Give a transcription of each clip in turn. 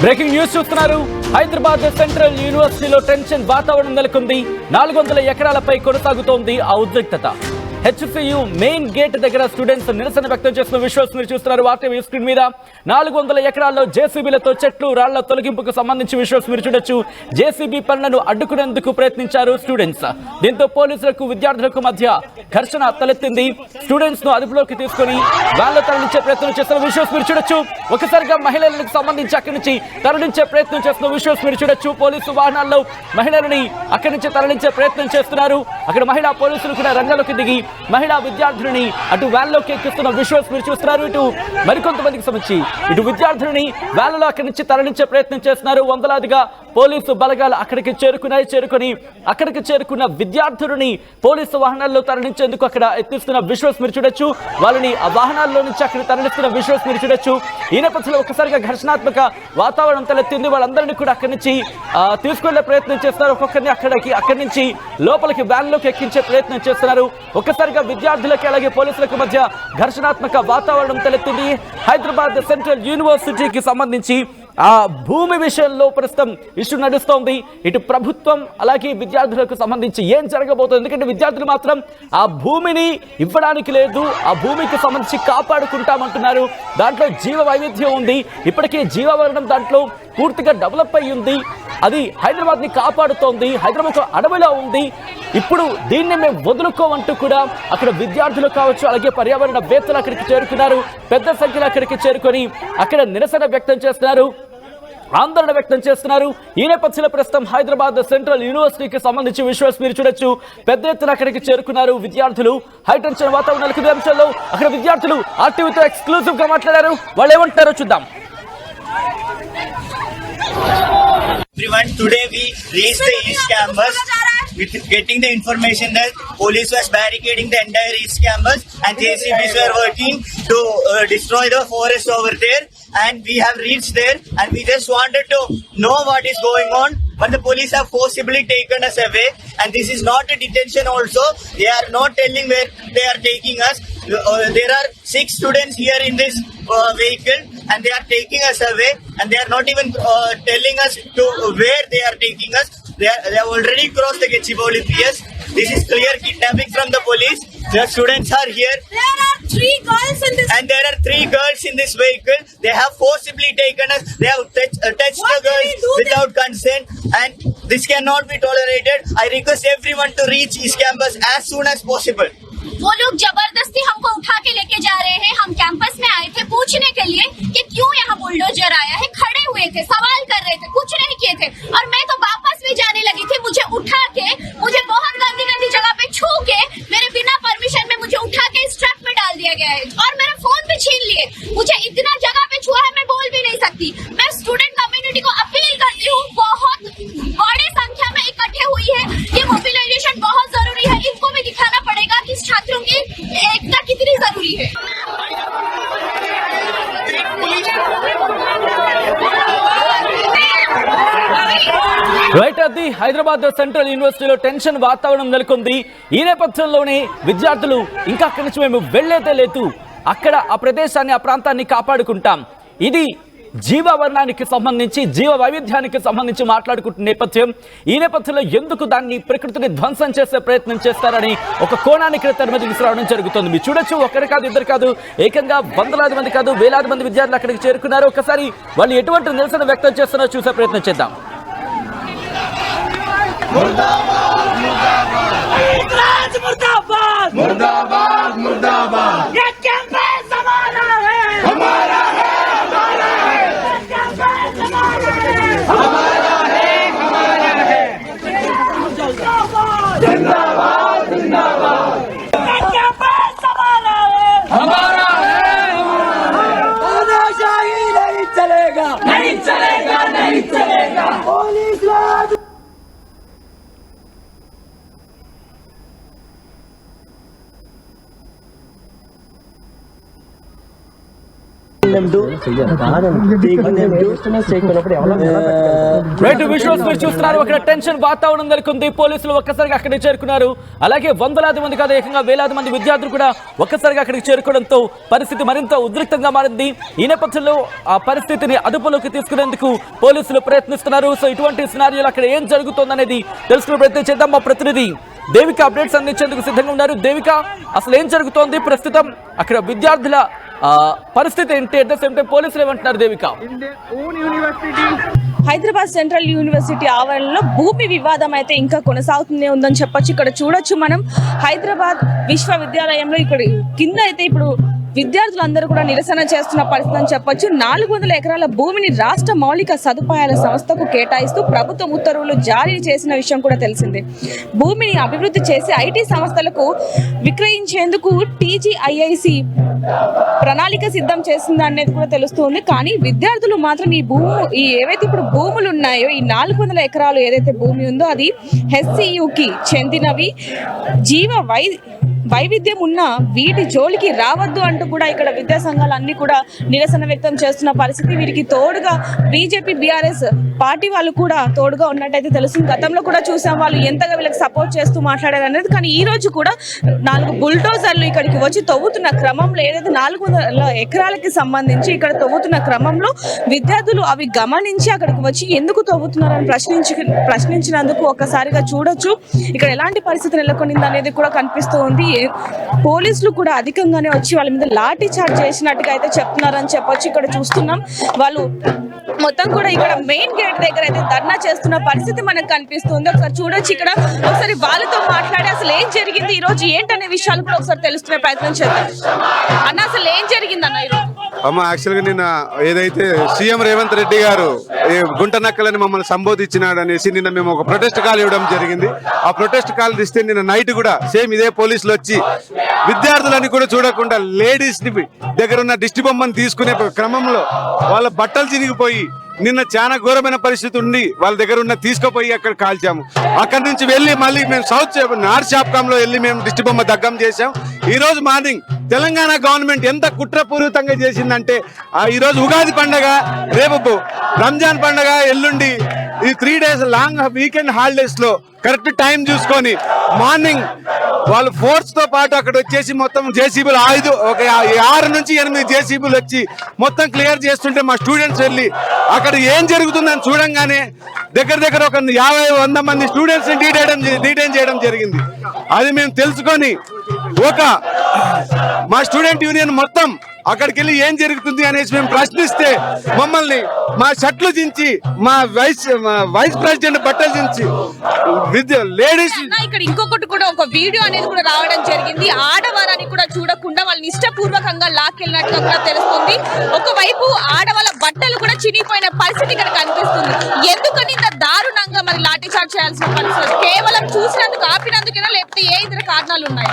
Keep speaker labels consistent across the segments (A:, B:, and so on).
A: Breaking news చూస్తున్నారు. Hyderabad central యూనివర్సిటీలో tension వాతావరణం నెలకొంది. 400 ఎకరాలపై కొనసాగుతోంది ఆ ఉద్రిక్తత. హెచ్సియు మెయిన్ గేట్ దగ్గర స్టూడెంట్స్ నిరసన వ్యక్తం చేస్తున్న విజువల్స్ మీరు చూస్తున్నారు. వార్త స్క్రీన్ మీద 400 ఎకరాల్లో జేసీబీలతో చెట్లు రాళ్ల తొలగింపుకు సంబంధించి విజువల్స్ మీరు చూడొచ్చు. జేసీబీ పనులను అడ్డుకునేందుకు ప్రయత్నించారు స్టూడెంట్స్. దీంతో పోలీసులకు విద్యార్థులకు మధ్య ఘర్షణ తలెత్తింది. స్టూడెంట్స్ ను అదుపులోకి తీసుకుని వ్యాన్లో తరలించే ప్రయత్నం చేస్తున్న విజువల్స్ మీరు చూడొచ్చు. ఒకసారిగా మహిళలకు సంబంధించి అక్కడి నుంచి తరలించే ప్రయత్నం చేస్తున్న విజువల్స్ మీరు చూడొచ్చు. పోలీసు వాహనాల్లో మహిళలని అక్కడి నుంచి తరలించే ప్రయత్నం చేస్తున్నారు. అక్కడ మహిళా పోలీసులు కూడా రంగంలోకి దిగి మహిళా విద్యార్థులని అటు వ్యాన్లోకి ఎక్కిస్తున్న విజువల్స్ మీరు చూస్తున్నారు. ఇటు మరికొంతమందికి సంబంధించి ఇటు విద్యార్థులని వ్యాన్లో అక్కడి నుంచి తరలించే ప్రయత్నం చేస్తున్నారు. వందలాదిగా పోలీసు బలగాలు అక్కడికి చేరుకుని అక్కడికి చేరుకున్న విద్యార్థులని పోలీసు వాహనాల్లో తరలించేందుకు అక్కడ ఎత్తిస్తున్న విజువల్స్ మీరు చూడొచ్చు. వాళ్ళని ఆ వాహనాల్లో నుంచి అక్కడ తరలిస్తున్న విజువల్స్ మీరు చూడొచ్చు. ఈ నేపథ్యంలో ఒక్కసారిగా ఘర్షణాత్మక వాతావరణం తలెత్తింది. వాళ్ళందరినీ కూడా అక్కడి నుంచి తీసుకెళ్లే ప్రయత్నం చేస్తున్నారు. ఒక్కొక్కరిని అక్కడి నుంచి లోపలికి వ్యాన్లోకి ఎక్కించే ప్రయత్నం చేస్తున్నారు. ఒక్కసారిగా విద్యార్థులకి అలాగే పోలీసులకు మధ్య ఘర్షణాత్మక వాతావరణం తలెత్తింది. హైదరాబాద్ సెంట్రల్ యూనివర్సిటీకి సంబంధించి ఆ భూమి విషయంలో ప్రస్తుతం ఇష్యూ నడుస్తోంది. ఇటు ప్రభుత్వం అలాగే విద్యార్థులకు సంబంధించి ఏం జరగబోతుంది, ఎందుకంటే విద్యార్థులు మాత్రం ఆ భూమిని ఇవ్వడానికి లేదు, ఆ భూమికి సంబంధించి కాపాడుకుంటామంటున్నారు. దాంట్లో జీవ వైవిధ్యం ఉంది, ఇప్పటికీ జీవవర్ణం దాంట్లో పూర్తిగా డెవలప్ అయ్యి ఉంది, అది హైదరాబాద్ ని కాపాడుతోంది, హైదరాబాద్ అడవిలో ఉంది. ఇప్పుడు దీన్ని మేము వదులుకోమంటూ కూడా అక్కడ విద్యార్థులు కావచ్చు అలాగే పర్యావరణ వేత్తలు అక్కడికి చేరుకున్నారు. పెద్ద సంఖ్యలో అక్కడికి చేరుకొని అక్కడ నిరసన వ్యక్తం చేస్తున్నారు, ఆందోళన వ్యక్తం చేస్తున్నారు. ఈ నేపథ్యంలో ప్రస్తుతం హైదరాబాద్ సెంట్రల్ యూనివర్సిటీకి సంబంధించి విజువల్స్ మీరు చూడొచ్చు. పెద్ద ఎత్తున అక్కడికి చేరుకున్నారు విద్యార్థులు. హైటెన్షన్ వాతావరణాలకు ఇదే అంశాల్లో అక్కడ విద్యార్థులు ఆర్టీవీతో ఎక్స్క్లూజివ్ గా మాట్లాడారు. వాళ్ళు ఏమంటారో చూద్దాం.
B: Everyone, today we reached the East Campus with getting the information that police was barricading the entire East Campus and JCBs were working to destroy the forest over there, and we have reached there and we just wanted to know what is going on, but the police have forcibly taken us away, and this is not a detention also. They are not telling where they are taking us. There are 6 students here in this vehicle and they are taking us away, and they are not even telling us to where they are taking us. They have already crossed the Gachibowli PS. This is clear kidnapping from the police. The students are here.
C: There are 3 girls in this.
B: And there are 3 girls in this vehicle. They have forcibly taken us. They have touched the girls without consent, and this cannot be tolerated. I request everyone to reach East Campus as soon as possible.
C: वो लोग जबरदस्ती हमको उठा के लेके जा रहे हैं. हम कैंपस में आए थे पूछने के लिए कि क्यों यहाँ बुलडोजर आया है. खड़े हुए थे, सवाल कर रहे थे, कुछ नहीं किए थे, और मैं तो वापस भी जाने लगी थी. मुझे उठा के, मुझे बहुत गंदी जगह पे छू के, मेरे बिना परमिशन में मुझे उठा के इस ट्रक में डाल दिया गया है और मेरा फोन भी छीन लिए. मुझे इतना जगह पे छुआ है मैं बोल भी नहीं सकती. मैं स्टूडेंट कम्युनिटी को अपील करती हूँ, बहुत बड़ी संख्या में इकट्ठे हुई है, ये मोबिलाइजेशन बहुत जरूरी है. इनको भी दिखाना पड़ेगा कि छात्रों की एकता कितनी जरूरी है.
A: రైట్, అది హైదరాబాద్ సెంట్రల్ యూనివర్సిటీలో టెన్షన్ వాతావరణం నెలకొంది. ఈ నేపథ్యంలోనే విద్యార్థులు ఇంకా అక్కడి నుంచి మేము వెళ్లేదే లేదు, అక్కడ ఆ ప్రదేశాన్ని ఆ ప్రాంతాన్ని కాపాడుకుంటాం, ఇది జీవవర్ణానికి సంబంధించి జీవ వైవిధ్యానికి సంబంధించి మాట్లాడుకుంటున్న నేపథ్యం. ఈ నేపథ్యంలో ఎందుకు దాన్ని ప్రకృతిని ధ్వంసం చేసే ప్రయత్నం చేస్తారని ఒక కోణానికి తెర మీద తీసుకురావడం జరుగుతుంది. మీరు చూడొచ్చు, ఒకరు కాదు ఇద్దరు కాదు, ఏకంగా వందలాది మంది కాదు వేలాది మంది విద్యార్థులు అక్కడికి చేరుకున్నారు. ఒకసారి వాళ్ళు ఎటువంటి నిరసన వ్యక్తం చేస్తున్నారో చూసే ప్రయత్నం చేద్దాం.
D: मुर्दाबाद मुर्दाबाद मुर्दाबाद, ये कैंपस हमारा है, हमारा है, हमारा है, ये कैंपस हमारा है, हमारा है, हमारा है, जिंदाबाद जिंदाबाद जिंदाबाद, ये कैंपस हमारा है, हमारा है, तानाशाही नहीं चलेगा, नहीं चलेगा, नहीं चलेगा. पुलिस राज
A: రైట్ విజువల్స్ మీరు చూస్తున్నారు. అక్కడ టెన్షన్ వాతావరణం నెలకొంది. పోలీసులు ఒక్కసారిగా అక్కడికి చేరుకున్నారు. అలాగే వందలాది మంది కాదు, ఏకంగా వేలాది మంది విద్యార్థులు కూడా ఒక్కసారిగా అక్కడికి చేరుకోవడంతో పరిస్థితి మరింత ఉద్రిక్తంగా మారింది. ఈ నేపథ్యంలో ఆ పరిస్థితిని అదుపులోకి తీసుకునేందుకు పోలీసులు ప్రయత్నిస్తున్నారు. సో ఇటువంటి సినారియోలు అక్కడ ఏం జరుగుతోందనేది తెలుసుకునే ప్రయత్నం చేద్దాం. మా ప్రతినిధి దేవిక అప్డేట్స్ అందించేందుకు సిద్ధంగా ఉన్నారు. దేవిక, అసలు ఏం జరుగుతోంది ప్రస్తుతం? అక్కడ విద్యార్థుల పరిస్థితి ఏంటి? అట్ ద సేమ్ టైం పోలీసులు ఏమంటున్నారు? దేవిక,
E: హైదరాబాద్ సెంట్రల్ యూనివర్సిటీ ఆవరణలో భూమి వివాదం అయితే ఇంకా కొనసాగుతూనే ఉందని చెప్పొచ్చు. ఇక్కడ చూడొచ్చు మనం హైదరాబాద్ విశ్వవిద్యాలయంలో ఇక్కడ కింద అయితే ఇప్పుడు విద్యార్థులందరూ కూడా నిరసన చేస్తున్న పరిస్థితి అని చెప్పొచ్చు. 400 ఎకరాల భూమిని రాష్ట్ర మౌలిక సదుపాయాల సంస్థకు కేటాయిస్తూ ప్రభుత్వం ఉత్తర్వులు జారీ చేసిన విషయం కూడా తెలిసిందే. భూమిని అభివృద్ధి చేసి ఐటీ సంస్థలకు విక్రయించేందుకు టీజీఐఐసి ప్రణాళిక సిద్ధం చేసింది అనేది కూడా తెలుస్తుంది. కానీ విద్యార్థులు మాత్రం ఈ ఏవైతే ఇప్పుడు భూములు ఉన్నాయో, ఈ 400 ఎకరాలు ఏదైతే భూమి ఉందో అది హెచ్సియుకి చెందినవి, వైవిధ్యం ఉన్న వీటి జోలికి రావద్దు అంటూ కూడా ఇక్కడ విద్యా సంఘాలు అన్ని కూడా నిరసన వ్యక్తం చేస్తున్న పరిస్థితి. వీరికి తోడుగా బీజేపీ బీఆర్ఎస్ పార్టీ వాళ్ళు కూడా తోడుగా ఉన్నట్టయితే తెలుస్తుంది. గతంలో కూడా చూసాం వాళ్ళు ఎంతగా వీళ్ళకి సపోర్ట్ చేస్తూ మాట్లాడారు అనేది. కానీ ఈ రోజు కూడా 4 బుల్డోజర్లు ఇక్కడికి వచ్చి తవ్వుతున్న క్రమంలో ఏదైతే 400 ఎకరాలకి సంబంధించి ఇక్కడ తవ్వుతున్న క్రమంలో విద్యార్థులు అవి గమనించి అక్కడికి వచ్చి ఎందుకు తవ్వుతున్నారని ప్రశ్నించినందుకు ఒక్కసారిగా చూడొచ్చు ఇక్కడ ఎలాంటి పరిస్థితి నెలకొనింది అనేది కూడా కనిపిస్తూ ఉంది. పోలీసులు కూడా అధికంగానే వచ్చి వాళ్ళ మీద లాఠీ చార్జ్ చేసినట్టుగా అయితే చెప్తున్నారని చెప్పొచ్చు. ఇక్కడ చూస్తున్నాం వాళ్ళు మొత్తం కూడా ఇక్కడ మెయిన్ గేట్ దగ్గర అయితే ధర్నా చేస్తున్న పరిస్థితి మనకు కనిపిస్తుంది. ఒకసారి చూడొచ్చు, ఇక్కడ ఒకసారి వాళ్ళతో మాట్లాడి అసలు ఏం జరిగింది ఈ రోజు ఏంటనే విషయాలు కూడా ఒకసారి తెలుసుకునే ప్రయత్నం చేద్దాం. అన్న, అసలు ఏం జరిగింది అన్న ఈరోజు?
F: అమ్మ, యాక్చువల్గా నిన్న ఏదైతే సీఎం రేవంత్ రెడ్డి గారు గుంట నక్కలని మమ్మల్ని సంబోధించినాడు అనేసి నిన్న మేము ఒక ప్రొటెస్ట్ కాల్ ఇవ్వడం జరిగింది. ఆ ప్రొటెస్ట్ కాల్ ఇస్తే నిన్న నైట్ కూడా సేమ్ ఇదే పోలీసులు వచ్చి విద్యార్థులని కూడా చూడకుండా లేడీస్ దగ్గర ఉన్న దిష్టి బొమ్మను తీసుకునే క్రమంలో వాళ్ళ బట్టలు చినిగిపోయి నిన్న చాలా ఘోరమైన పరిస్థితి ఉండి వాళ్ళ దగ్గర ఉన్న తీసుకుపోయి అక్కడ కాల్చాము. అక్కడి నుంచి వెళ్ళి మళ్ళీ మేము నార్త్ షాప్కామ్ లో వెళ్ళి మేము దిష్టి బొమ్మ దగ్గం చేశాం. ఈ రోజు మార్నింగ్ తెలంగాణ గవర్నమెంట్ ఎంత కుట్రపూరితంగా చేసిందంటే ఈ రోజు ఉగాది పండగ, రేపు రంజాన్ పండగ, ఎల్లుండి ఈ 3 days లాంగ్ వీకెండ్ హాలిడేస్ లో కరెక్ట్ టైం చూసుకొని మార్నింగ్ వాళ్ళు ఫోర్స్ తో పాటు అక్కడ వచ్చేసి మొత్తం జేసీబీలు 6 నుంచి 8 జేసీబీలు వచ్చి మొత్తం క్లియర్ చేస్తుంటే మా స్టూడెంట్స్ వెళ్ళి అక్కడ ఏం జరుగుతుందని చూడంగానే దగ్గర ఒక 50-100 మంది స్టూడెంట్స్ ని డీటైన్ చేయడం జరిగింది. అది మేము తెలుసుకొని మా స్టూడెంట్ యూనియన్ మొత్తం అక్కడికి వెళ్ళి ఏం జరుగుతుంది అనేసి మేము ప్రశ్నిస్తే మమ్మల్ని మా షర్ట్లు దించి మా వైస్ ప్రెసిడెంట్ బట్టలు దించి లేడీస్
E: ఇక్కడ ఇంకొకటి కూడా ఒక వీడియో అనేది కూడా రావడం జరిగింది. ఆడవారని కూడా చూడకుండా వాళ్ళని ఇష్టపూర్వకంగా లాక్కెళ్ళినట్టుగా కూడా తెలుస్తుంది. ఒకవైపు ఆడవాళ్ళ బట్టలు కూడా చినిగిపోయిన పరిస్థితి ఇక్కడ కనిపిస్తుంది. ఎందుకని ఇంత దారుణంగా మరి లాఠీ చార్జ్ చేయాల్సిన పరిస్థితి? కేవలం చూసినందుకు ఆపినందుకేనా, లేకపోతే ఏ ఇతర కారణాలు ఉన్నాయి?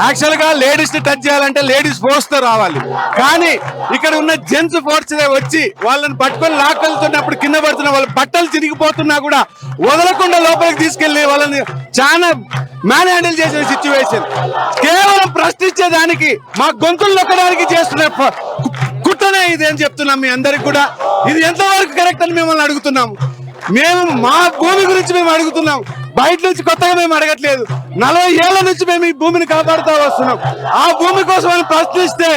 F: యాక్చువల్ గా లేడీస్ ని టచ్ చేయాలంటే లేడీస్ ఫోర్స్ తో రావాలి. కానీ ఇక్కడ ఉన్న జెంట్స్ ఫోర్స్ వచ్చి వాళ్ళని పట్టుకొని లాక్కెళ్తున్నప్పుడు కింద పడుతున్న వాళ్ళ బట్టలు చిరిగిపోతున్నా కూడా వదలకుండా లోపలికి తీసుకెళ్లి వాళ్ళని చాలా మ్యాన్ హ్యాండిల్ చేసిన సిచ్యువేషన్. కేవలం ప్రశ్నించేదానికి మా గొంతులు నొక్కడానికి చేస్తున్న కుట్రనే ఇది అని చెప్తున్నాం మీ అందరికి కూడా. ఇది ఎంతవరకు కరెక్ట్ అని మిమ్మల్ని అడుగుతున్నాం. మేము మా భూమి గురించి మేము అడుగుతున్నాం. బయట నుంచి కొత్తగా మేము అడగట్లేదు. 40 ఏళ్ల నుంచి మేము ఈ భూమిని కాపాడుతూ వస్తున్నాం. ఆ భూమి కోసం ప్రశ్నిస్తే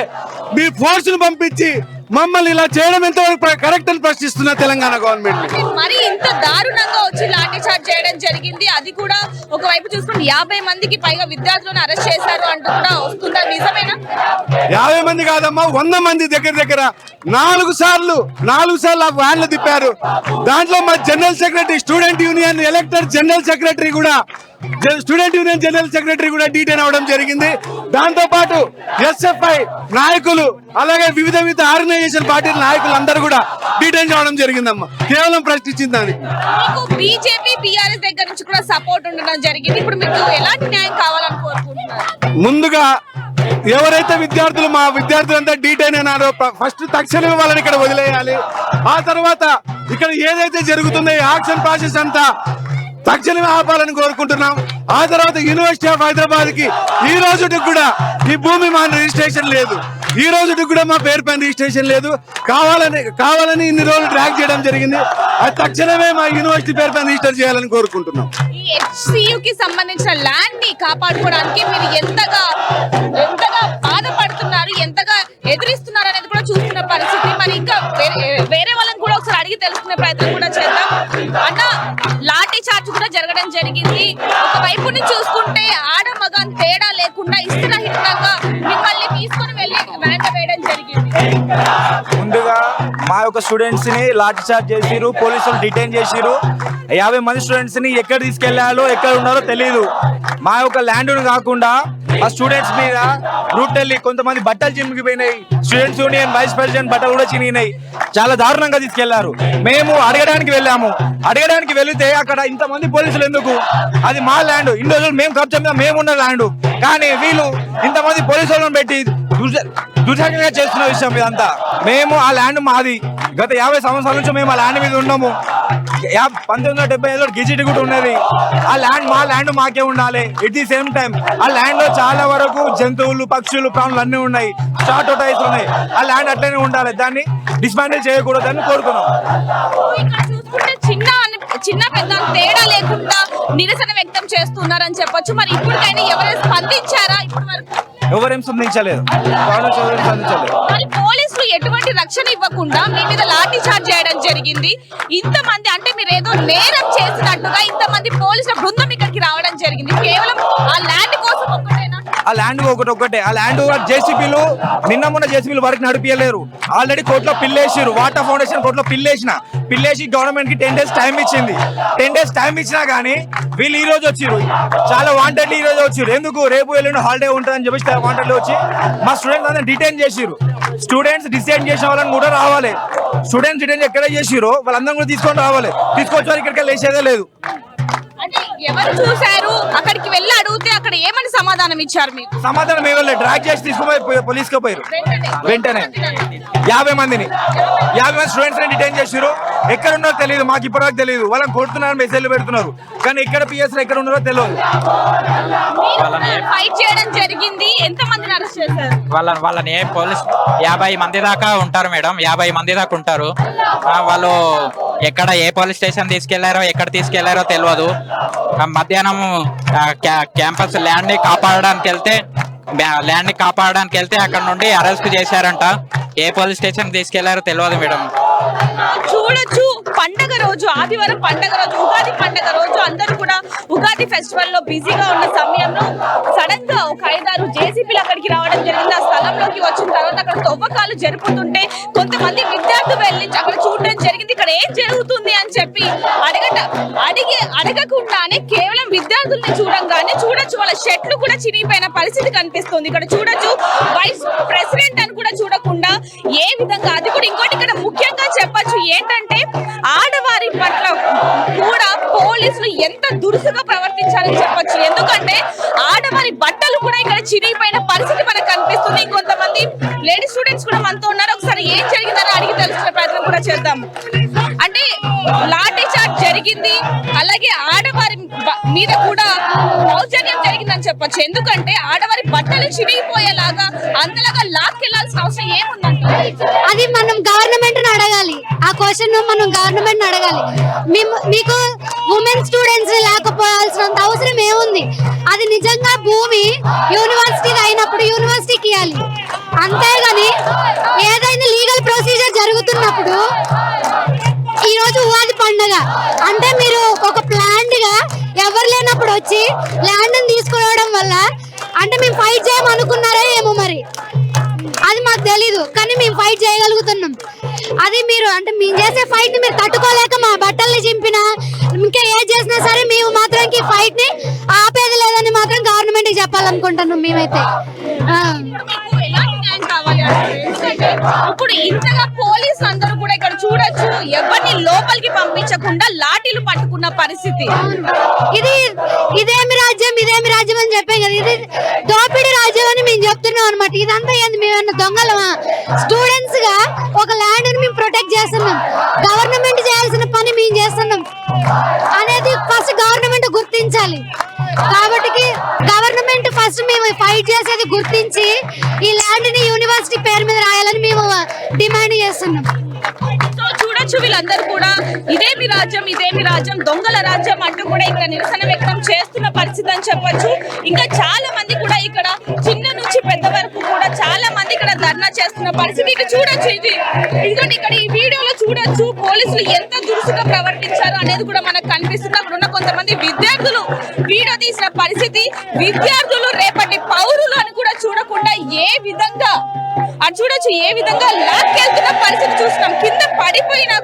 F: మీ ఫోర్స్ ను పంపించి మమ్మల్ని ఇలా చేయడం ఎంతవరకు కరెక్ట్ అని ప్రశ్నిస్తున్నా తెలంగాణ గవర్నమెంట్.
E: మరి ఇంత దారుణంగా వచ్చి లాఠీ చార్జ్ చేయడం జరిగింది. అది కూడా ఒకవైపు చూసుకుంటే 50 మందికి పైగా విద్యార్థులను అరెస్ట్ చేశారు అంటూ కూడా వస్తుందా? నిజమేనా?
F: 50 మంది కాదమ్మా, 100 మంది దగ్గర 4 సార్లు ఆ వ్యాన్లు తిప్పారు. దాంట్లో మా general secretary, student union elected general secretary కూడా డీటైన్ అవడం జరిగింది. దాంతో పాటు ఎస్ఎఫ్ఐ నాయకులు అలాగే వివిధ ఆర్గనైజేషన్ పార్టీ నాయకులు అందరూ కూడా డీటైన్ అవడం జరిగిందమ్మా, కేవలం ప్రశ్నించింది దానికి.
E: బీజేపీ బీఆర్ఎస్ దగ్గర నుంచి కూడా సపోర్ట్ ఉండడం జరిగింది. ఇప్పుడు మీకు ఎలాంటి న్యాయం కావాలని కోరుకుంటున్నారు?
F: ముందుగా ఎవరైతే మా విద్యార్థులంతా డీటైన్ అయినారో ఫస్ట్ తక్షణమే వాళ్ళని ఇక్కడ వదిలేయాలి. ఆ తర్వాత ఇక్కడ ఏదైతే జరుగుతుందో ఈ యాక్షన్ ప్రాసెస్ అంతా తక్షణమే ఆపాలని కోరుకుంటున్నాం. ఆ తర్వాత యూనివర్సిటీ ఆఫ్ హైదరాబాద్ కి ఈ రోజు కూడా ఈ భూమి మన రిజిస్ట్రేషన్ లేదు. ఈ రోజుకి కూడా మా పేరు పైన రిజిస్ట్రేషన్ లేదు. కావాలని ఇన్ని రోజులు ట్రాక్ చేయడం జరిగింది. అది తక్షణమే మా యూనివర్సిటీ పేరు పైన రిజిస్టర్ చేయాలని కోరుకుంటున్నాం.
E: ఈ HCU కి సంబంధించిన ల్యాండ్ ని కాపాడుకోవడానికి మీరు ఎంతగా బాధపడుతున్నారు, ఎంతగా ఎదురిస్తున్నారు అనేది కూడా చూస్తున్న పరిస్థితి. మరి ఇంకా వేరే వాళ్ళని కూడా ఒకసారి అడిగి తెలుసుకునే ప్రయత్నం కూడా చేద్దాం. అన్న, లాఠీ చార్జ్ కూడా జరగడం జరిగింది. ఒకవైపు నుంచి చూసుకుంటే ఆడ మగ తేడా లేకుండా ఇష్టరహితంగా మిమ్మల్ని తీసుకొని వెళ్ళి వెంట వేయడం జరిగింది.
G: ముందుగా మా యొక్క స్టూడెంట్స్ ని లాఠీ చార్జ్ చేసిరు, పోలీసులు డిటైన్ చేసిరు. 50 మంది స్టూడెంట్స్ ని ఎక్కడ తీసుకెళ్లాలో ఎక్కడ ఉన్నారో తెలియదు. మా యొక్క ల్యాండ్ కాకుండా ఆ స్టూడెంట్స్ మీద బ్రూటల్లీ కొంతమంది బట్టలు చినిగిపోయినాయి. స్టూడెంట్స్ యూనియన్ వైస్ ప్రెసిడెంట్ బట్టలు కూడా చినిగినాయి. చాలా దారుణంగా తీసుకెళ్లారు. మేము అడగడానికి వెళ్ళాము. అడగడానికి వెళితే అక్కడ ఇంతమంది పోలీసులు ఎందుకు? అది మా ల్యాండ్, ఇన్ని రోజులు మేము కబ్జా మీద మేమున్న ల్యాండ్. కానీ వీళ్ళు ఇంతమంది పోలీసులను పెట్టి దుర్జాగ్రత్తగా చేస్తున్న విషయం ఇదంతా. మేము ఆ ల్యాండ్ మాది. గత 50 సంవత్సరాల నుంచి మేము ఆ ల్యాండ్ మీద ఉన్నాము. 1975లో గెజిట్ కూడా ఉన్నది. ఆ ల్యాండ్ మా ల్యాండ్ మాకే ఉండాలి. ఎట్ ది సేమ్ టైం ఆ ల్యాండ్ లో చాలా వరకు జంతువులు, పక్షులు, ప్రాణులు అన్ని ఉన్నాయి. స్టార్ట్ అవుతాయి ఉన్నాయి. ఆ ల్యాండ్ అట్లనే ఉండాలి. దాన్ని డిస్మాంటిల్ చేయకూడదని కోరుకున్నాం.
E: ఇక్కడ చూసుకుంటే చిన్న పెద్ద తేడా లేకుండా నిరసన వ్యక్తం చేస్తున్నారని చెప్పొచ్చు. మరి ఇప్పటికైనా ఎవరైనా స్పందించారా? ఇప్పటి వరకు
G: ఎవరేం స్పందించలేదు.
E: మరి పోలీసులు ఎటువంటి రక్షణ ఇవ్వకుండా మీ మీద లాఠీ చార్జ్ చేయడం జరిగింది. ఇంతమంది అంటే మీరు ఏదో నేరం చేసినట్టుగా ఇంతమంది పోలీసుల బృందం ఇక్కడికి రావడం జరిగింది. కేవలం ఆ ల్యాండ్ కోసం ఒక్కటేనా?
G: ఆ ల్యాండ్ ఒకటే. ఆ ల్యాండ్ జేసీబీలు మొన్న జేసీబీలు వరకు నడిపియలేరు. ఆల్రెడీ కోర్టులో పిల్లేసిరు. వాటర్ ఫౌండేషన్ కోర్టులో పిల్లేసి గవర్నమెంట్ కి 10 days టైం ఇచ్చింది. 10 days టైం ఇచ్చినా గానీ వీళ్ళు ఈ రోజు వచ్చిరు. చాలా వాంటెడ్లీ ఈ రోజు వచ్చిరు. ఎందుకు? రేపు ఎల్లుండి హాలిడే ఉంటుందని చెప్పి వాంటెడ్లీ వచ్చి మా స్టూడెంట్స్ అందరినీ డిటైన్ చేసిరు. స్టూడెంట్స్ డిసైడ్ చేసిన వాళ్ళని కూడా రావాలి. స్టూడెంట్స్ డిటైన్ ఎక్కడ చేసిరో వాళ్ళందరం కూడా తీసుకొని రావాలి. తీసుకొచ్చి ఇక్కడికి లేచేదే లేదు.
E: అంటే ఎవరు చూశారు? అక్కడికి వెళ్ళి అడిగితే అక్కడ ఏమని సమాధానం ఇచ్చారు? మీకు
G: సమాధానం ఏమో డ్రాగ్ చేసి తీసుకుపోయి పోలీసుకి పోయారు. వెంటనే 50 మందిని స్టూడెంట్స్ ని డిటైన్ చేసారు. ఎక్కడ ఉన్నారో తెలియదు. మాకు ఇప్పటివరకు తెలియదు. వాళ్ళని కొడుతున్నారు, మెసేజ్లు పెడుతున్నారు. కానీ ఎక్కడ పిఎస్ ఎక్కడ ఉన్నారో తెలియదు.
E: ఫైట్ చేయడం జరిగింది. ఎంత మందిని అరెస్ట్ చేశారు?
H: వాళ్ళని పోలీస్ 50 మంది దాకా ఉంటారు మేడం. 50 మంది దాకా ఉంటారు. వాళ్ళు ఎక్కడ ఏ పోలీస్ స్టేషన్ తీసుకెళ్లారో ఎక్కడ తీసుకెళ్లారో తెలియదు. మధ్యాహ్నం క్యాంపస్ ల్యాండ్ ని కాపాడడానికి వెళ్తే అక్కడ నుండి అరెస్ట్ చేశారంట. ఏ పోలీస్ స్టేషన్ తీసుకెళ్లారో తెలియదు మేడం.
E: చూడొచ్చు, పండగ రోజు, ఆదివారం పండగ రోజు, ఉగాది పండగ రోజు అందరూ కూడా ఉగాది ఫెస్టివల్ లో బిజీగా ఉన్న సమయంలో సడన్ గా ఒక 5-6 జేసీబీలు అక్కడికి రావడం జరిగింది. ఆ స్థలంలోకి వచ్చిన తర్వాత అక్కడ తవ్వకాలు జరుపుతుంటే కొంతమంది విద్యార్థులు వెళ్ళి అక్కడ చూడడం జరిగింది. ఇక్కడ ఏం జరుగుతుంది అని చెప్పి అడగకుండానే కేవలం విద్యార్థుల్ని చూడొచ్చు వాళ్ళ షర్ట్లు కూడా చినిగిపోయిన పరిస్థితి కనిపిస్తుంది. ఇక్కడ చూడొచ్చు వైస్ ప్రెసిడెంట్ అని కూడా చూడకుండా ఏ విధంగా, అది కూడా ఇంకోటి ఇక్కడ ముఖ్యంగా చెప్పొచ్చు ఏంటంటే ఆడవారి పట్ల కూడా పోలీసులు ఎంత దురుసుగా ప్రవర్తించారని చెప్పొచ్చు. ఎందుకంటే ఆడవారి బట్టలు కూడా ఇక్కడ చిరిగిపోయిన పరిస్థితి మనకు కనిపిస్తుంది. కొంతమంది లేడీ స్టూడెంట్స్ కూడా మనతో ఉన్నారు. ఒకసారి ఏం జరిగిందని అడిగి తెలుసుకునే ప్రయత్నం కూడా చేద్దాం. అంటే లాఠీ చార్జ్ జరిగింది, అలాగే ఆడవారి మీద కూడా దౌర్జన్యం జరిగిందని చెప్పొచ్చు. ఎందుకంటే ఆడవారి బట్టలు చిరిగిపోయేలాగా అంతలాగా లాక్కెళ్లాల్సిన అవసరం ఏముందంటే
I: అది మనం గవర్నమెంట్ అడగాలి. ఆ క్వశ్చన్ మనం గవర్నమెంట్ అడగాలి. మీకు ఉమెన్ స్టూడెంట్స్ లేకపోవాల్సినంత అవసరం ఏముంది? అది నిజంగా భూమి యూనివర్సిటీకి అయినప్పుడు యూనివర్సిటీకి ఇవ్వాలి. అంతేగాని ఏదైనా లీగల్ ప్రొసీజర్ జరుగుతున్నప్పుడు ఈ రోజు ఉగాది పండుగ అంటే మీరు ఒక ప్లాంట్ గా ఎవరు లేనప్పుడు వచ్చి ల్యాండ్ తీసుకోవడం వల్ల అంటే మేము ఫైట్ చేయమనుకున్నారా ఏమో మరి, అది మాకు తెలీదు. కానీ మేము ఫైట్ చేయగలుగుతున్నాం. అది మీరు అంటే మేము చేసే ఫైట్ ని మీరు తట్టుకోలేక మా బట్టల్ని చింపినా ఇంకా ఏది చేసినా సరే మేము మాత్రం ఈ ఫైట్ ని ఆపేది లేదని మాత్రం గవర్నమెంట్ కి చెప్పాలనుకుంటున్నాం మేమైతే.
E: ఇప్పుడు ఇంతగా పోలీసులు అందరూ కూడా ఇక్కడ చూడొచ్చు ఎవరిని లోపలికి పంపించకుండా లాఠీలు పట్టుకున్న పరిస్థితి.
I: ఇదేమి రాజ్యం అని చెప్పాం కదా, ఇది దోపిడీ రాజ్యం అని మేము చెప్తున్నాం అనమాట. ఇదంతా ఏంది, మేము దొంగలమా? స్టూడెంట్స్ గా ఒక ల్యాండ్ ని మేము ప్రొటెక్ట్ చేస్తున్నాం. గవర్నమెంట్ చేయాల్సిన పని మేము చేస్తున్నాం అనేది ఫస్ట్ గవర్నమెంట్ గుర్తించాలి. కాబట్టి గవర్నమెంట్ ఫస్ట్ ఫస్ట్ మేము ఫైట్ చేసేది గుర్తించి ఈ ల్యాండ్ ని యూనివర్సిటీ పేరు మీద రాయాలని మేము డిమాండ్ చేస్తున్నాం.
E: సో చూడొచ్చు వీళ్ళందరూ కూడా ఇదేమి రాజ్యం దొంగల రాజ్యం అంటూ కూడా ఇక్కడ నిరసన వ్యక్తం చేస్తున్న పరిస్థితి అని చెప్పొచ్చు. ఇంకా చాలా మంది కూడా ఇక్కడ చిన్న నుంచి పెద్ద వరకు కూడా చాలా మంది ఇక్కడ ధర్నా చేస్తున్న పరిస్థితి. ఇక చూడొచ్చు ఇదిగోండి ఇక్కడ ఈ వీడియోలో చూడొచ్చు పోలీసులు ఎంత దురుసుగా ప్రవర్తించారు అనేది కూడా మనకు కనిపిస్తుంది. అక్కడ ఉన్న కొంతమంది విద్యార్థులు వీడియో తీసిన పరిస్థితి. విద్యార్థులు రేపటి పౌరులు అని కూడా చూడకుండా ఏ విధంగా అది చూడొచ్చు ఏ విధంగా లాక్కెళ్తున్న పరిస్థితి చూస్తున్నాం. కింద పడిపోయినా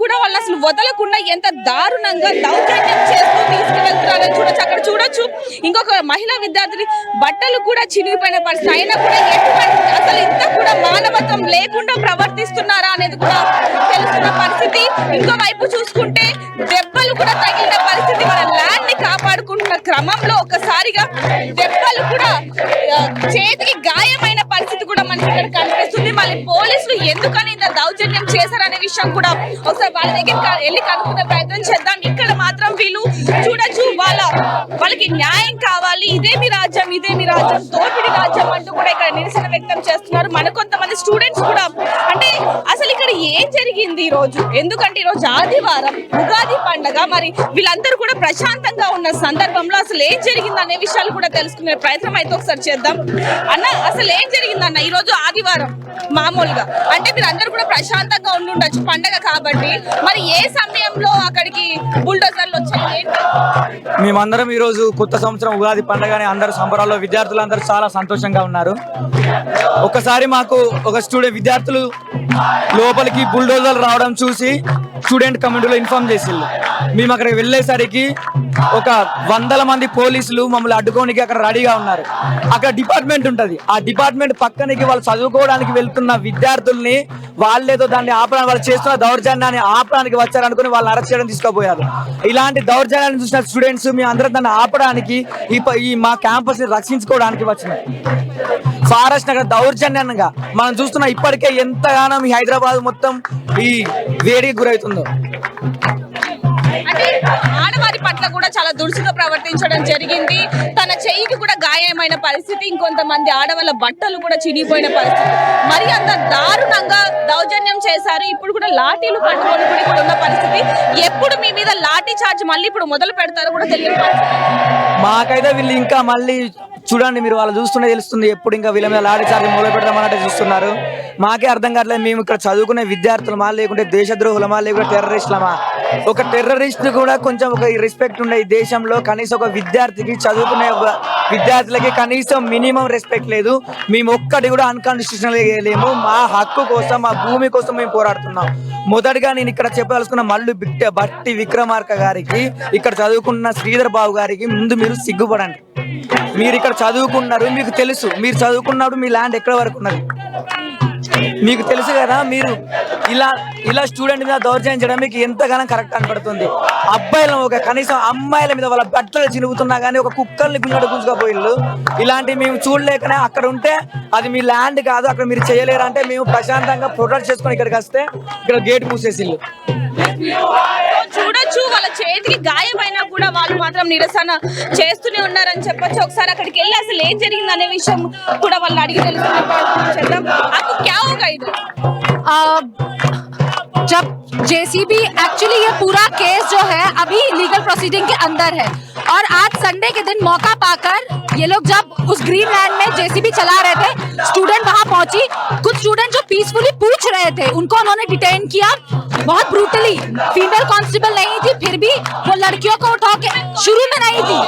E: కూడా వాళ్ళని అసలు వదలకుండా ఎంత దారుణంగా దౌర్జన్యం చేస్తూ తీసుకువెళ్తున్నారని చూడొచ్చు. అక్కడ చూడొచ్చు ఇంకొక మహిళా విద్యార్థి బట్టలు కూడా చినిగిపోయిన పరిస్థితి. అయినా కూడా ఎటువంటి అసలు ఇంత కూడా మానవత్వం లేకుండా ప్రవర్తిస్తున్నారా అనేది కూడా తెలుస్తున్న పరిస్థితి. ఇంకో వైపు చూసుకుంటే దెబ్బలు కూడా తగిలిన పరిస్థితి. మన ల్యాండ్ ని కాపాడుకుంటున్న క్రమంలో ఒకసారిగా దెబ్బలు కూడా చేతికి గాయమైన పరిస్థితి కూడా మనకి ఇక్కడ కనిపిస్తుంది. మళ్ళీ పోలీసులు ఎందుకని ఇంత దౌర్జన్యం చేశారనే విషయం కూడా ఒకసారి వాళ్ళ దగ్గరికి వెళ్ళి కనుక్కునే ప్రయత్నం చేద్దాం. ఇక్కడ మాత్రం వీళ్ళు చూడొచ్చు వాళ్ళకి న్యాయం కావాలి, ఇదేమి రాజ్యం దోపిడి రాజ్యం అంటూ కూడా ఇక్కడ నిరసన వ్యక్తం చేస్తున్నారు. మన కొంతమంది స్టూడెంట్స్ కూడా అంటే అసలు ఇక్కడ ఏం జరిగింది ఈ రోజు, ఎందుకంటే ఈ రోజు ఆదివారం ఉగాది పండగ, మరి వీళ్ళందరూ కూడా ప్రశాంతంగా ఉన్న సందర్భంలో అసలు ఏం జరిగింది అనే విషయాలు కూడా తెలుసుకునే ప్రయత్నం అయితే ఒకసారి చేద్దాం. అన్న అసలు ఏం జరిగిందన్న ఈ రోజు ఆదివారం మామూలుగా అంటే మీరు అందరూ కూడా ప్రశాంతంగా ఉండుండొచ్చు పండగ కాబట్టి, మరి ఏ సమయంలో అక్కడికి బుల్డోజర్లు వచ్చాయి?
G: మేమందరం ఈ రోజు కొత్త సంవత్సరం ఉగాది పండుగని అందరూ సంబరాల్లో విద్యార్థులందరూ చాలా సంతోషంగా ఉన్నారు. ఒకసారి మాకు ఒక విద్యార్థులు లోపలికి బుల్డోజర్లు రావడం చూసి స్టూడెంట్ కమ్యూనిటీలో ఇన్ఫార్మ్ చేసిళ్ళు. మేము అక్కడికి వెళ్ళేసరికి ఒక 100 మంది పోలీసులు మమ్మల్ని అడ్డుకోనికి అక్కడ రెడీగా ఉన్నారు. అక్కడ డిపార్ట్మెంట్ ఉంటుంది, ఆ డిపార్ట్మెంట్ పక్కనికి వాళ్ళు చదువుకోవడానికి వెళ్తున్న విద్యార్థుల్ని వాళ్ళేదో దాన్ని ఆపడానికి వాళ్ళు చేస్తున్న దౌర్జన్యాన్ని ఆపడానికి వచ్చారనుకుని వాళ్ళని అరెస్ట్ చేయడం తీసుకుపోయారు. ఇలాంటి దౌర్జన్యాన్ని చూసిన స్టూడెంట్స్ మేము అందరం దాన్ని ఆపడానికి ఈ మా క్యాంపస్ ని రక్షించుకోవడానికి వచ్చినాం. ఫారెస్ట్ నగర్ దౌర్జన్యంగా మనం చూస్తున్న ఇప్పటికే ఎంతగానో ఈ హైదరాబాద్ మొత్తం ఈ వేడికి గురవుతుందో.
E: అంటే ఆడవారి పట్ల కూడా చాలా దురుసుగా ప్రవర్తించడం జరిగింది. తన చెయ్యికి కూడా గాయమైన పరిస్థితి, ఇంకొంతమంది ఆడవాళ్ళ బట్టలు కూడా చినిగిపోయిన పరిస్థితి. మరి అంత దారుణంగా దౌర్జన్యం చేశారు. ఇప్పుడు కూడా లాఠీలు పట్టుకొని కూడా ఇక్కడ ఉన్న పరిస్థితి. ఎప్పుడు మీ మీద లాఠీ చార్జ్ మళ్ళీ ఇప్పుడు మొదలు పెడతారో కూడా తెలియదు.
G: మాకైతే వీళ్ళు ఇంకా మళ్ళీ చూడండి, మీరు వాళ్ళు చూస్తుంటే తెలుస్తుంది ఎప్పుడు ఇంకా వీళ్ళ మీద లాఠీ చార్జ్ మొదలు పెడదామన్నట్టు చూస్తున్నారు. మాకే అర్థం కావట్లేదు, మేము ఇక్కడ చదువుకునే విద్యార్థులమా లేకుంటే దేశద్రోహులమా లేకుంటే టెర్రరిస్టులమా? ఒక టెర్రరిస్ట్ కూడా కొంచెం ఒక రెస్పెక్ట్ ఉండే ఈ దేశంలో కనీసం ఒక విద్యార్థికి చదువుకునే విద్యార్థులకి కనీసం మినిమం రెస్పెక్ట్ లేదు. మేము ఒక్కటి కూడా అన్కాన్స్టిట్యూషనల్ చేయలేము. మా హక్కు కోసం మా భూమి కోసం మేము పోరాడుతున్నాం. మొదటిగా నేను ఇక్కడ చెప్పదలుచుకున్న మల్లు బట్టి విక్రమార్క గారికి, ఇక్కడ చదువుకున్న శ్రీధర్ బాబు గారికి ముందు మీరు సిగ్గుపడండి. మీరు ఇక్కడ చదువుకున్నారు, మీకు తెలుసు మీరు చదువుకున్నప్పుడు మీ ల్యాండ్ ఎక్కడ వరకు ఉన్నది మీకు తెలుసు కదా. మీరు ఇలా స్టూడెంట్ మీద దౌర్జన్యం చేయడం మీకు ఎంతగానో కరెక్ట్ అనిపడుతుంది. అబ్బాయిలను ఒక కనీసం అమ్మాయిల మీద వాళ్ళ బట్టలు చినుగుతున్నా కానీ ఒక కుక్కల్ని గుంజుకపోయిళ్ళు. ఇలాంటివి మేము చూడలేకనే అక్కడ ఉంటే అది మీ ల్యాండ్ కాదు, అక్కడ మీరు చేయలేరు అంటే మేము ప్రశాంతంగా ప్రొటెక్ట్ చేసుకొని ఇక్కడికి వస్తే ఇక్కడ గేట్ మూసేసిళ్ళు.
E: చూడొచ్చు వాళ్ళ చేతికి గాయమైనా కూడా వాళ్ళు మాత్రం నిరసన చేస్తూనే ఉన్నారని చెప్పొచ్చు. ఒకసారి అక్కడికి వెళ్ళి అసలు ఏం జరిగింది అనే విషయం కూడా వాళ్ళు అడిగి తెలుసుకునే ప్రయత్నం చేద్దాం. అది క్యా హోగా ఇది?
J: जब जेसीबी एक्चुअली ये पूरा केस जो है अभी लीगल प्रोसीडिंग के अंदर है और आज संडे के दिन मौका पाकर ये लोग जब उस ग्रीन लैंड में जेसीबी चला रहे थे, स्टूडेंट वहां पहुंची, कुछ स्टूडेंट जो पीसफुली पूछ रहे थे उनको उन्होंने डिटेन किया बहुत ब्रूटली. फीमेल कांस्टेबल नहीं थी, फिर भी वो लड़कियों को उठा के शुरू में नहीं थी.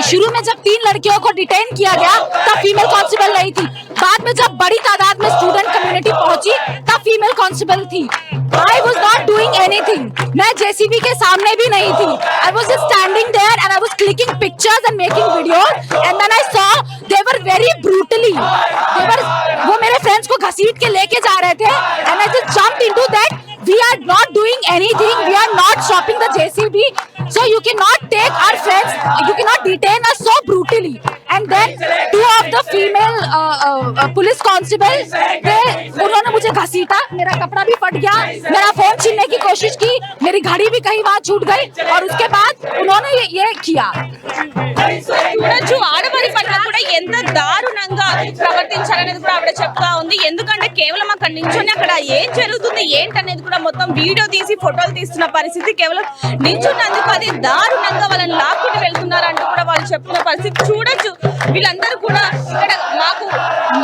J: शुरू में जब 3 लड़कियों को डिटेन किया गया तब फीमेल कांस्टेबल नहीं थी. बाद में जब बड़ी तादाद में स्टूडेंट कम्युनिटी पहुंची तब फीमेल कांस्टेबल थी. I was not doing anything. मैं जेसीबी के सामने भी नहीं थी. I was just standing there and I was clicking pictures and making videos and then I saw they were very brutally. वो मेरे फ्रेंड्स को घसीट के लेके जा रहे थे and I just jumped into that we are not doing anything. We are not stopping the JCB. So you cannot take our friends. You cannot detain us so brutally. And then two of the female police constable उन्होंने मुझे घसीटा, मेरा कपड़ा भी फट गया, मेरा phone छीनने की कोशिश की, मेरी घड़ी भी कहीं वहां छूट गई और उसके बाद उन्होंने ये किया.
E: చూడొచ్చు ఆడవారి పట్ల కూడా ఎంత దారుణంగా ప్రవర్తించారనేది కూడా ఆవిడ చెప్తా ఉంది. ఎందుకంటే కేవలం అక్కడ నించొని అక్కడ ఏం జరుగుతుంది ఏంటనేది కూడా మొత్తం వీడియో తీసి ఫోటోలు తీస్తున్న పరిస్థితి. కేవలం నించున్నందుకు అది దారుణంగా వాళ్ళని లాక్కుని వెళ్తున్నారు అంటూ కూడా వాళ్ళు చెప్తున్న పరిస్థితి చూడొచ్చు. వీళ్ళందరూ కూడా ఇక్కడ మాకు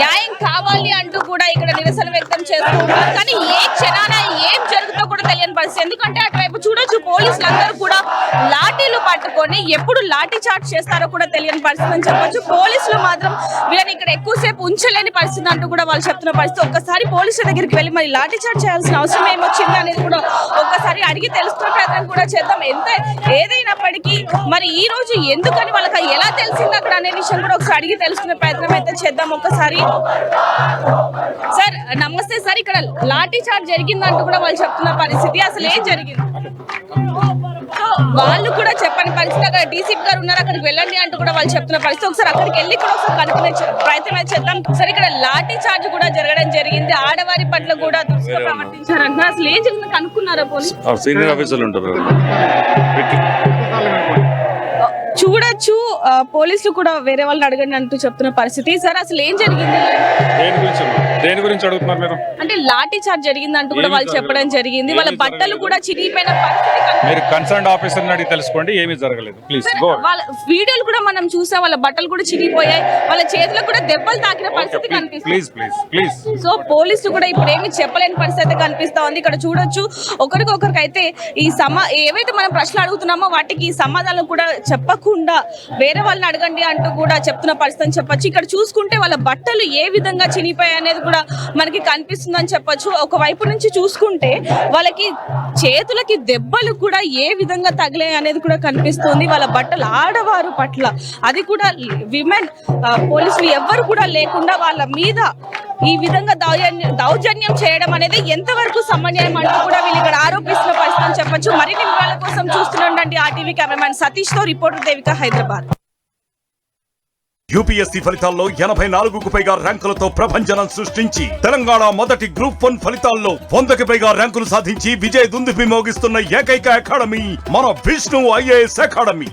E: న్యాయం కావాలి అంటూ కూడా ఇక్కడ నిరసన వ్యక్తం చేస్తూ ఉన్నారు. కానీ ఏ క్షణాన ఏం జరుగుతుందో కూడా తెలియని పరిస్థితి. ఎందుకంటే అటువైపు చూడొచ్చు పోలీసులందరూ కూడా లాఠీలు పట్టుకొని ఎప్పుడు లాఠీ చార్జ్ చేస్తారో కూడా తెలియని పరిస్థితి అని చెప్పొచ్చు. పోలీసులు మాత్రం వీళ్ళని ఇక్కడ ఎక్కువసేపు ఉంచలేని పరిస్థితి అంటూ కూడా వాళ్ళు చెప్తున్న పరిస్థితి. ఒక్కసారి పోలీసుల దగ్గరికి వెళ్ళి మరి లాఠీ చార్జ్ చేయాల్సిన అవసరం ఏమొచ్చింది అనేది కూడా ఒక్కసారి అడిగి తెలుసుకునే ప్రయత్నం కూడా చేద్దాం. ఏదైనప్పటికీ మరి ఈ రోజు ఎందుకని వాళ్ళకి ఎలా తెలిసింది అక్కడ అనే విషయం కూడా ఒకసారి అడిగి తెలుసుకునే ప్రయత్నం అయితే చేద్దాం. ఒక్కసారి సార్ నమస్తే సార్, ఇక్కడ లాఠీ చార్జ్ జరిగిందంటూ కూడా వాళ్ళు చెప్తున్న పరిస్థితి. అసలు ఏం జరిగింది వాళ్ళు కూడా చెప్పని పరిస్థితి. అక్కడ డీసీపీ గారు ఉన్నారు, అక్కడికి వెళ్ళండి అంటూ కూడా వాళ్ళు చెప్తున్న పరిస్థితి. ఒకసారి అక్కడికి వెళ్ళి కూడా ఒకసారి కనుక్కునే ప్రయత్నం అయితే చేద్దాం. సరే ఇక్కడ లాఠీ చార్జ్ కూడా జరగడం జరిగింది, ఆడవారి పట్ల కూడా దురుసుగా ప్రవర్తించారంటున్నారు. అసలు ఏం జరిగింది కనుక్కున్నారా పోలీసు?
K: సీనియర్ ఆఫీసర్లు ఉంటారు.
E: చూడొచ్చు పోలీసులు కూడా వేరే వాళ్ళని అడగండి అంటూ చెప్తున్న పరిస్థితి. సార్ అసలు ఏం జరిగింది?
K: దేని గురించి అడుగుతున్నారు మీరు?
E: అంటే లాఠీ చార్జ్ జరిగింది అంటూ కూడా వాళ్ళు చెప్పడం జరిగింది. వాళ్ళ బట్టలు కూడా చిరిగిపోయిన పరిస్థితి.
K: మీరు కన్సర్న్ ఆఫీసర్ అడిగి తెలుసుకోండి, ఏమీ జరగలేదు. Please go.
E: వాళ్ళ వీడియోలు కూడా మనం చూసాం, వాళ్ళ బట్టలు కూడా చిరిగిపోయాయి, వాళ్ళ చేతులకు కూడా దెబ్బలు తాకిన పరిస్థితి కనిపిస్తుంది.
K: ప్లీజ్.
E: సో పోలీసులు కూడా ఇప్పుడు ఏమి చెప్పలేని పరిస్థితి కనిపిస్తా ఉంది. ఇక్కడ చూడొచ్చు ఒకరికొకరికి అయితే ఈ ఏవైతే మనం ప్రశ్నలు అడుగుతున్నామో వాటికి సమాధానం కూడా చెప్పకుండా వేరే వాళ్ళని అడగండి అంటూ కూడా చెప్తున్న పరిస్థితి అని చెప్పొచ్చు. ఇక్కడ చూసుకుంటే వాళ్ళ బట్టలు ఏ విధంగా చినిగిపోయాయి అనేది కూడా మనకి కనిపిస్తుందని చెప్పొచ్చు. ఒకవైపు నుంచి చూసుకుంటే వాళ్ళకి చేతులకి దెబ్బలు కూడా ఏ విధంగా తగిలాయి అనేది కూడా కనిపిస్తుంది. వాళ్ళ బట్టలు ఆడవారు పట్ల, అది కూడా విమెన్ పోలీసులు ఎవ్వరు కూడా లేకుండా వాళ్ళ మీద ఈ విధంగా దౌర్జన్యం చేయడం అనేది ఎంతవరకు సమన్యాయం అంటూ కూడా వీళ్ళు ఇక్కడ ఆరోపిస్తున్న పరిస్థితి అని చెప్పొచ్చు. మరిన్ని వివరాల కోసం చూస్తుండండి RTV కెమెరామెన్ సతీష్ తో రిపోర్టర్ దేవిక, హైదరాబాద్.
L: యూపీఎస్సీ ఫలితాల్లో 84కు పైగా ర్యాంకులతో ప్రభంజనం సృష్టించి తెలంగాణ మొదటి గ్రూప్ 1 ఫలితాల్లో 100కి పైగా ర్యాంకులు సాధించి విజయ దుందుభి మోగిస్తున్న ఏకైక అకాడమీ మన విష్ణు IAS అకాడమీ.